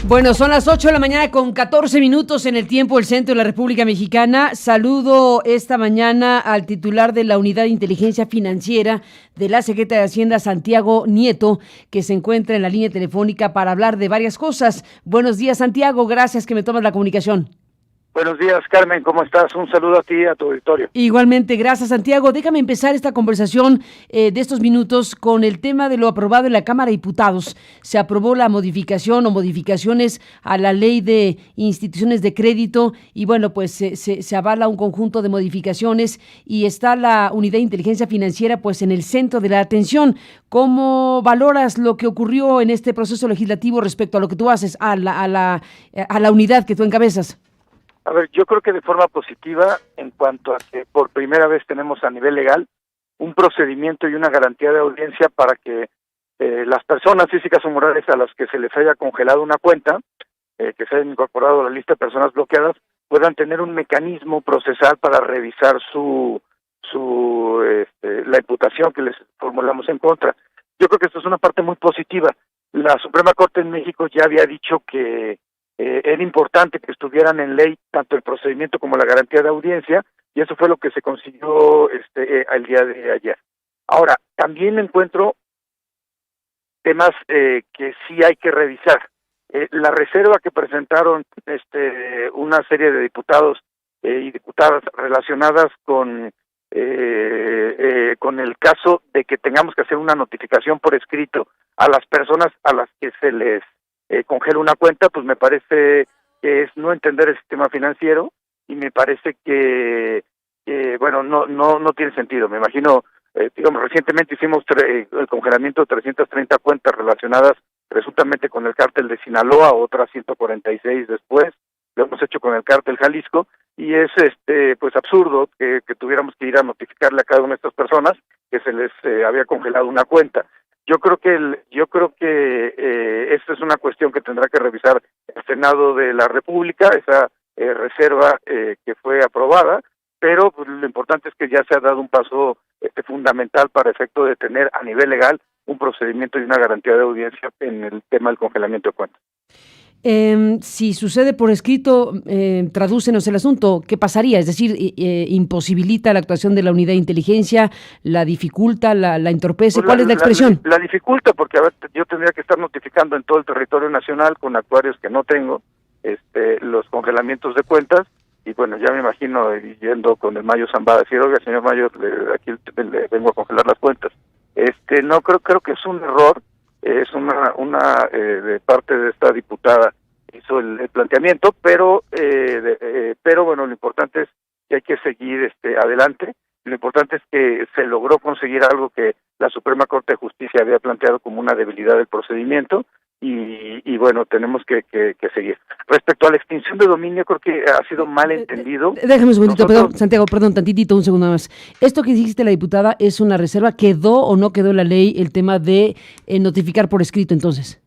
Bueno, son las 8 de la mañana con 14 minutos en el tiempo del centro de la República Mexicana. Saludo esta mañana al titular de la Unidad de Inteligencia Financiera de la Secretaría de Hacienda, Santiago Nieto, que se encuentra en la línea telefónica para hablar de varias cosas. Buenos días, Santiago. Gracias que me tomas la comunicación. Buenos días, Carmen, ¿cómo estás? Un saludo a ti y a tu auditorio. Igualmente, gracias, Santiago. Déjame empezar esta conversación de estos minutos con el tema de lo aprobado en la Cámara de Diputados. Se aprobó la modificación o modificaciones a la Ley de Instituciones de Crédito y bueno, pues se avala un conjunto de modificaciones y está la Unidad de Inteligencia Financiera pues en el centro de la atención. ¿Cómo valoras lo que ocurrió en este proceso legislativo respecto a lo que tú haces, a la unidad que tú encabezas? A ver, yo creo que de forma positiva, en cuanto a que por primera vez tenemos a nivel legal un procedimiento y una garantía de audiencia para que las personas físicas o morales a las que se les haya congelado una cuenta, que se hayan incorporado a la lista de personas bloqueadas, puedan tener un mecanismo procesal para revisar la imputación que les formulamos en contra. Yo creo que esto es una parte muy positiva. La Suprema Corte en México ya había dicho que era importante que estuvieran en ley tanto el procedimiento como la garantía de audiencia, y eso fue lo que se consiguió el día de ayer. Ahora, también encuentro temas que sí hay que revisar. La reserva que presentaron una serie de diputados y diputadas relacionadas con el caso de que tengamos que hacer una notificación por escrito a las personas a las que se les congela una cuenta, pues me parece que es no entender el sistema financiero y me parece que bueno, no tiene sentido. Me imagino, digamos, recientemente hicimos el congelamiento de 330 cuentas relacionadas presuntamente con el cártel de Sinaloa, otras 146 después, lo hemos hecho con el cártel Jalisco, y es pues absurdo que tuviéramos que ir a notificarle a cada una de estas personas que se les había congelado una cuenta. Yo creo que esta es una cuestión que tendrá que revisar el Senado de la República, esa reserva que fue aprobada, pero pues, lo importante es que ya se ha dado un paso fundamental para efecto de tener a nivel legal un procedimiento y una garantía de audiencia en el tema del congelamiento de cuentas. Si sucede por escrito, tradúcenos el asunto, ¿qué pasaría? Es decir, ¿imposibilita la actuación de la unidad de inteligencia, la dificulta, la entorpece? Pues ¿Cuál es la expresión? La dificulta porque, a ver, yo tendría que estar notificando en todo el territorio nacional con actuarios que no tengo, los congelamientos de cuentas, y bueno, ya me imagino yendo con el Mayo Zambada, decir, oiga, señor Mayo, aquí le vengo a congelar las cuentas. No creo que es un error. Es una de parte de esta diputada hizo el planteamiento, pero bueno, lo importante es que hay que seguir adelante. Lo importante es que se logró conseguir algo que la Suprema Corte de Justicia había planteado como una debilidad del procedimiento y bueno, tenemos que seguir. Respecto a la extinción de dominio, creo que ha sido mal entendido. Déjame un segundito, perdón, Santiago, tantitito, un segundo más. Esto que dijiste la diputada es una reserva. ¿Quedó o no quedó en la ley el tema de notificar por escrito entonces?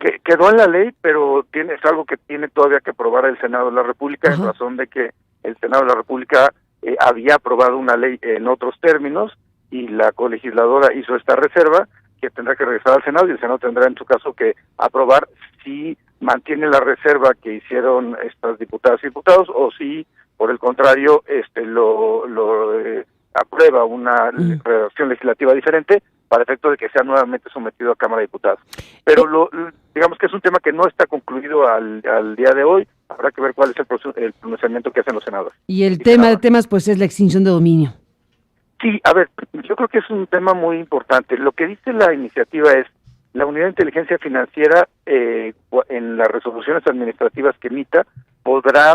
Que quedó en la ley, pero es algo que tiene todavía que aprobar el Senado de la República. Ajá. En razón de que el Senado de la República había aprobado una ley en otros términos y la colegisladora hizo esta reserva que tendrá que regresar al Senado y el Senado tendrá en su caso que aprobar si mantiene la reserva que hicieron estas diputadas y diputados o si por el contrario aprueba una redacción legislativa diferente para efecto de que sea nuevamente sometido a Cámara de Diputados. Pero digamos que es un tema que no está concluido al día de hoy. Habrá que ver cuál es el pronunciamiento que hacen los senadores. Y el tema de temas pues es la extinción de dominio. Sí, a ver, yo creo que es un tema muy importante. Lo que dice la iniciativa es la Unidad de Inteligencia Financiera en las resoluciones administrativas que emita podrá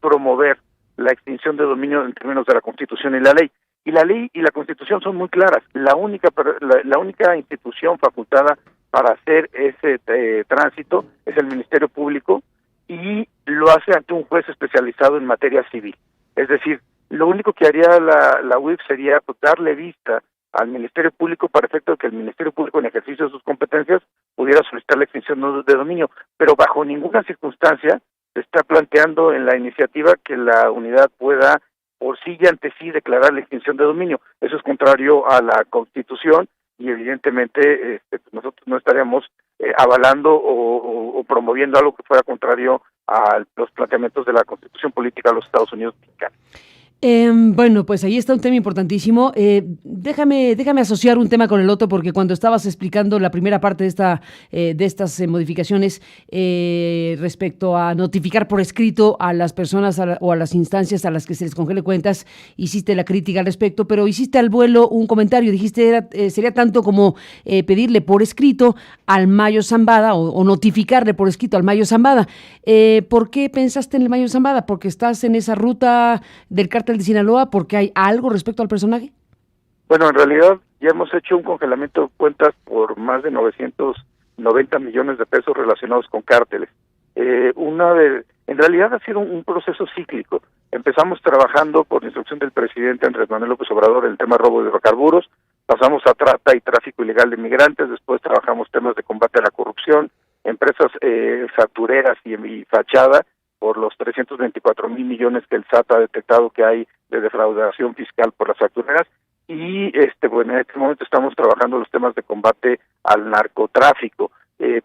promover la extinción de dominio en términos de la Constitución y la ley. Y la ley y la Constitución son muy claras. La única institución facultada para hacer ese tránsito es el Ministerio Público y lo hace ante un juez especializado en materia civil. Es decir, lo único que haría la UIF sería darle vista al Ministerio Público para efecto de que el Ministerio Público en ejercicio de sus competencias pudiera solicitar la extinción de dominio, pero bajo ninguna circunstancia se está planteando en la iniciativa que la unidad pueda por sí y ante sí declarar la extinción de dominio. Eso es contrario a la Constitución y evidentemente nosotros no estaríamos avalando o promoviendo algo que fuera contrario a los planteamientos de la Constitución Política de los Estados Unidos mexicanos. Bueno, pues ahí está un tema importantísimo. Déjame asociar un tema con el otro, porque cuando estabas explicando la primera parte de estas modificaciones respecto a notificar por escrito a las personas o a las instancias a las que se les congele cuentas, hiciste la crítica al respecto, pero hiciste al vuelo un comentario. Dijiste sería tanto como pedirle por escrito al Mayo Zambada o notificarle por escrito al Mayo Zambada. ¿Por qué pensaste en el Mayo Zambada? ¿Porque estás en esa ruta del cártel de Sinaloa? ¿Porque hay algo respecto al personaje? Bueno, en realidad ya hemos hecho un congelamiento de cuentas por más de 990 millones de pesos relacionados con cárteles. En realidad ha sido un proceso cíclico. Empezamos trabajando por instrucción del presidente Andrés Manuel López Obrador en el tema robo de hidrocarburos, pasamos a trata y tráfico ilegal de migrantes, después trabajamos temas de combate a la corrupción, empresas factureras y fachada, por los 324,000 millones que el SAT ha detectado que hay de defraudación fiscal por las factureras, y en este momento estamos trabajando los temas de combate al narcotráfico,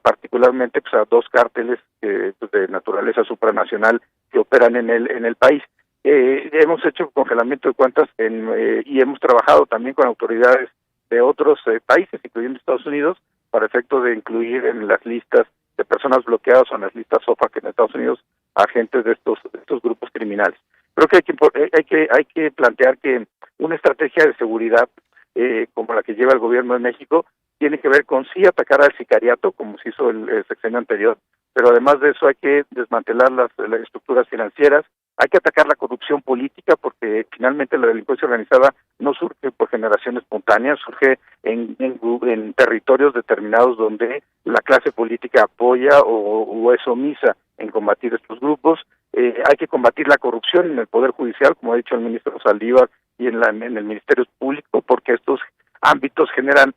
particularmente pues a dos cárteles de naturaleza supranacional que operan en el país. Hemos hecho congelamiento de cuentas y hemos trabajado también con autoridades de otros países, incluyendo Estados Unidos, para efecto de incluir en las listas de personas bloqueadas o en las listas OFAC en Estados Unidos agentes de estos grupos criminales. Creo que hay que plantear que una estrategia de seguridad como la que lleva el gobierno de México tiene que ver con sí atacar al sicariato, como se hizo el sexenio anterior, pero además de eso hay que desmantelar las estructuras financieras, hay que atacar la corrupción política, porque finalmente la delincuencia organizada no surge por generación espontánea, surge en territorios determinados donde la clase política apoya o es omisa en combatir estos grupos. Hay que combatir la corrupción en el Poder Judicial, como ha dicho el ministro Saldívar, y en el Ministerio Público, porque estos ámbitos generan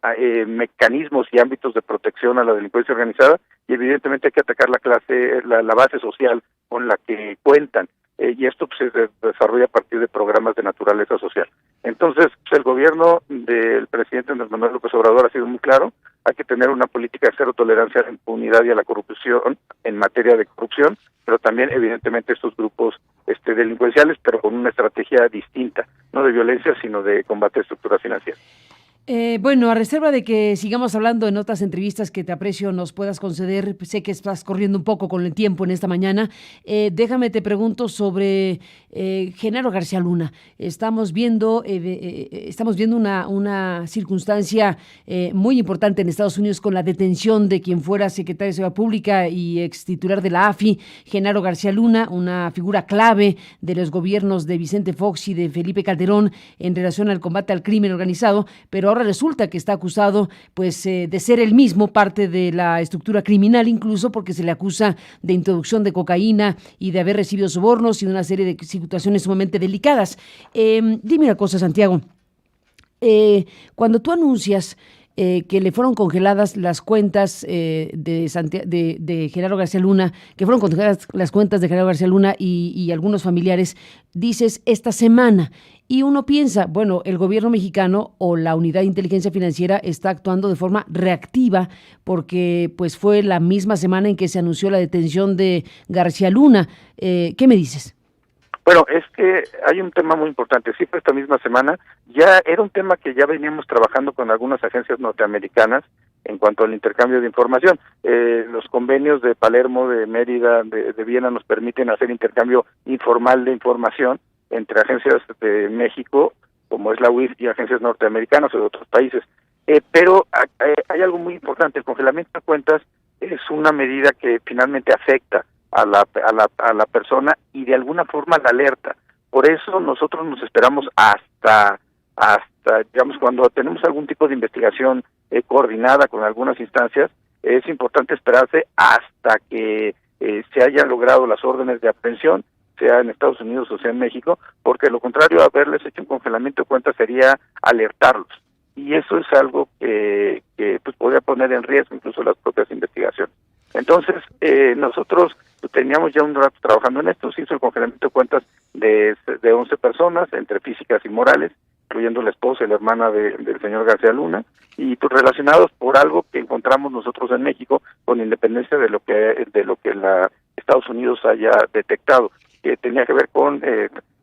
mecanismos y ámbitos de protección a la delincuencia organizada, y evidentemente hay que atacar la base social con la que cuentan. Y esto pues, se desarrolla a partir de programas de naturaleza social. Entonces, pues, el gobierno del presidente Andrés Manuel López Obrador ha sido muy claro: hay que tener una política de cero tolerancia a la impunidad y a la corrupción en materia de corrupción, pero también evidentemente estos grupos delincuenciales, pero con una estrategia distinta, no de violencia, sino de combate a estructuras financieras. Bueno, a reserva de que sigamos hablando en otras entrevistas que te aprecio nos puedas conceder, sé que estás corriendo un poco con el tiempo en esta mañana, déjame te pregunto sobre Genaro García Luna. Estamos viendo una circunstancia muy importante en Estados Unidos con la detención de quien fuera secretario de Seguridad Pública y ex titular de la AFI, Genaro García Luna, una figura clave de los gobiernos de Vicente Fox y de Felipe Calderón en relación al combate al crimen organizado, pero ahora resulta que está acusado pues de ser él mismo parte de la estructura criminal, incluso porque se le acusa de introducción de cocaína y de haber recibido sobornos y una serie de situaciones sumamente delicadas. Dime una cosa, Santiago, cuando tú anuncias que le fueron congeladas las cuentas de Genaro García Luna, que fueron congeladas las cuentas de Genaro García Luna y algunos familiares, dices esta semana, y uno piensa, bueno, el gobierno mexicano o la Unidad de Inteligencia Financiera está actuando de forma reactiva porque pues fue la misma semana en que se anunció la detención de García Luna. ¿Qué me dices? Bueno, es que hay un tema muy importante. Sí, fue esta misma semana. Ya era un tema que ya veníamos trabajando con algunas agencias norteamericanas en cuanto al intercambio de información. Los convenios de Palermo, de Mérida, de Viena nos permiten hacer intercambio informal de información entre agencias de México, como es la UIF, y agencias norteamericanas o de otros países. Pero hay algo muy importante. El congelamiento de cuentas es una medida que finalmente afecta a la persona y de alguna forma la alerta. Por eso nosotros nos esperamos hasta digamos, cuando tenemos algún tipo de investigación coordinada con algunas instancias, es importante esperarse hasta que se hayan logrado las órdenes de aprehensión, sea en Estados Unidos o sea en México, porque lo contrario a haberles hecho un congelamiento de cuentas sería alertarlos. Y eso es algo que pues podría poner en riesgo incluso las propias investigaciones. Entonces, nosotros teníamos ya un rato trabajando en esto. Se hizo el congelamiento de cuentas de 11 personas, entre físicas y morales, incluyendo la esposa y la hermana del señor García Luna, y pues relacionados por algo que encontramos nosotros en México, con independencia de lo que la Estados Unidos haya detectado, que tenía que ver con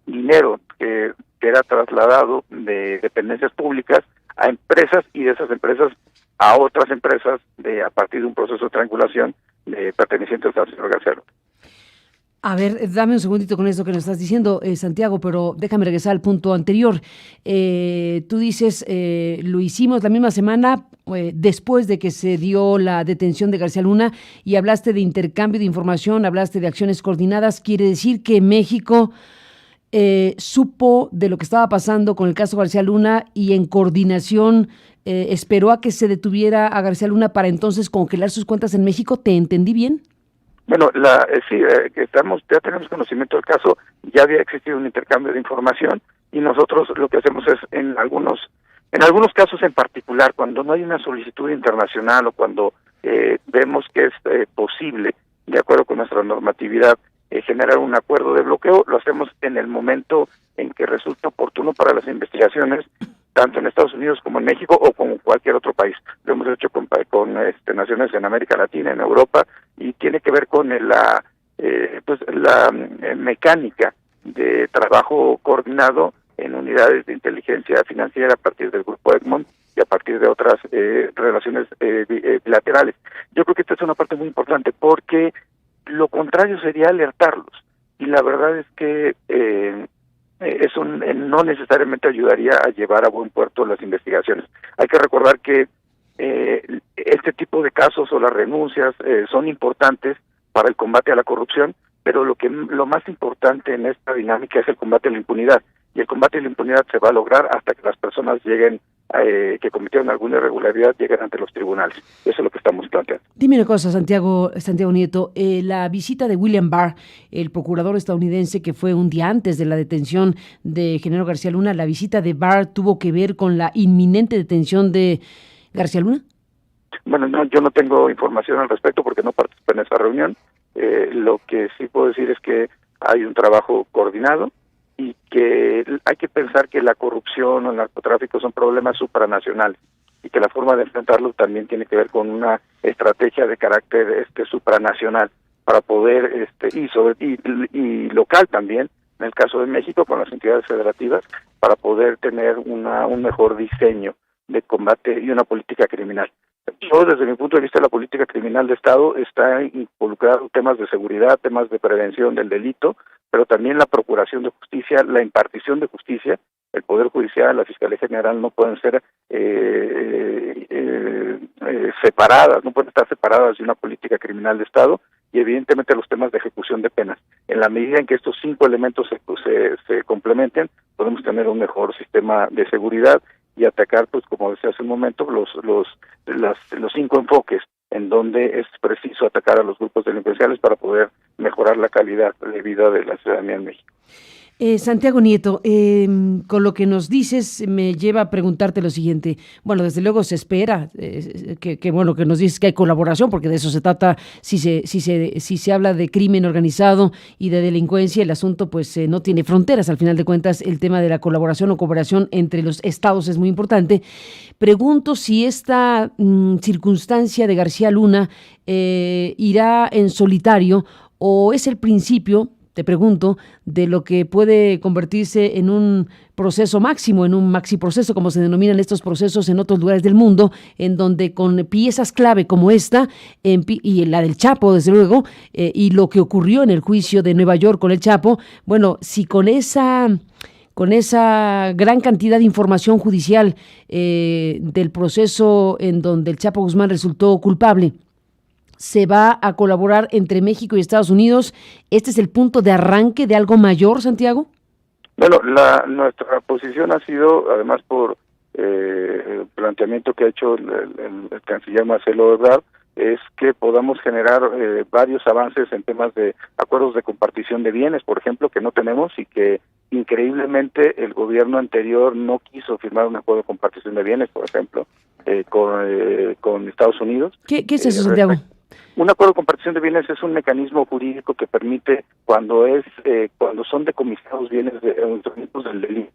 dinero que era trasladado de dependencias públicas a empresas, y de esas empresas a otras empresas a partir de un proceso de triangulación pertenecientes al señor García Luna. A ver, dame un segundito con esto que nos estás diciendo, Santiago, pero déjame regresar al punto anterior. Tú dices, lo hicimos la misma semana después de que se dio la detención de García Luna, y hablaste de intercambio de información, hablaste de acciones coordinadas. Quiere decir que México supo de lo que estaba pasando con el caso García Luna y en coordinación esperó a que se detuviera a García Luna para entonces congelar sus cuentas en México. ¿Te entendí bien? Bueno, sí, ya tenemos conocimiento del caso, ya había existido un intercambio de información, y nosotros lo que hacemos es, en algunos casos en particular, cuando no hay una solicitud internacional o cuando vemos que es posible, de acuerdo con nuestra normatividad, generar un acuerdo de bloqueo, lo hacemos en el momento en que resulta oportuno para las investigaciones, tanto en Estados Unidos como en México o con cualquier otro país. Lo hemos hecho con naciones en América Latina, en Europa, y tiene que ver con la mecánica de trabajo coordinado en unidades de inteligencia financiera a partir del Grupo Egmont y a partir de otras relaciones bilaterales. Yo creo que esta es una parte muy importante, porque lo contrario sería alertarlos, y la verdad es que eso no necesariamente ayudaría a llevar a buen puerto las investigaciones. Hay que recordar que este tipo de casos o las renuncias son importantes para el combate a la corrupción, pero lo más importante en esta dinámica es el combate a la impunidad, y el combate a la impunidad se va a lograr hasta que las personas que cometieron alguna irregularidad lleguen ante los tribunales. Eso es lo que estamos planteando. Dime una cosa, Santiago Nieto, la visita de William Barr, el procurador estadounidense que fue un día antes de la detención de Genaro García Luna, ¿la visita de Barr tuvo que ver con la inminente detención de García Luna? Bueno, yo no tengo información al respecto porque no participé en esa reunión. Lo que sí puedo decir es que hay un trabajo coordinado, y que hay que pensar que la corrupción o el narcotráfico son problemas supranacionales, y que la forma de enfrentarlo también tiene que ver con una estrategia de carácter supranacional para poder y local también, en el caso de México con las entidades federativas, para poder tener un mejor diseño de combate y una política criminal. Yo, desde mi punto de vista, la política criminal de Estado está involucrada en temas de seguridad, temas de prevención del delito, pero también la procuración de justicia, la impartición de justicia. El Poder Judicial, la Fiscalía General no pueden ser separadas, no pueden estar separadas de una política criminal de Estado, y evidentemente los temas de ejecución de penas. En la medida en que estos 5 elementos se complementen, podemos tener un mejor sistema de seguridad y atacar, pues como decía hace un momento, los 5 enfoques en donde es preciso atacar a los grupos delincuenciales para poder mejorar la calidad de vida de la ciudadanía en México. Santiago Nieto, con lo que nos dices me lleva a preguntarte lo siguiente. Bueno, desde luego se espera que nos dices que hay colaboración, porque de eso se trata. Si se habla de crimen organizado y de delincuencia, el asunto pues no tiene fronteras. Al final de cuentas, el tema de la colaboración o cooperación entre los estados es muy importante. Pregunto si esta circunstancia de García Luna irá en solitario o es el principio, te pregunto, de lo que puede convertirse en un proceso máximo, en un maxiproceso, como se denominan estos procesos en otros lugares del mundo, en donde con piezas clave como esta, y la del Chapo, desde luego, y lo que ocurrió en el juicio de Nueva York con el Chapo, bueno, si con esa gran cantidad de información judicial del proceso en donde el Chapo Guzmán resultó culpable, se va a colaborar entre México y Estados Unidos. ¿Este es el punto de arranque de algo mayor, Santiago? Bueno, nuestra posición ha sido, además por el planteamiento que ha hecho el canciller Marcelo Ebrard, es que podamos generar varios avances en temas de acuerdos de compartición de bienes, por ejemplo, que no tenemos, y que increíblemente el gobierno anterior no quiso firmar un acuerdo de compartición de bienes, por ejemplo, con Estados Unidos. ¿Qué es eso, Santiago? Un acuerdo de compartición de bienes es un mecanismo jurídico que permite, cuando son decomisados bienes de instrumentos del delito,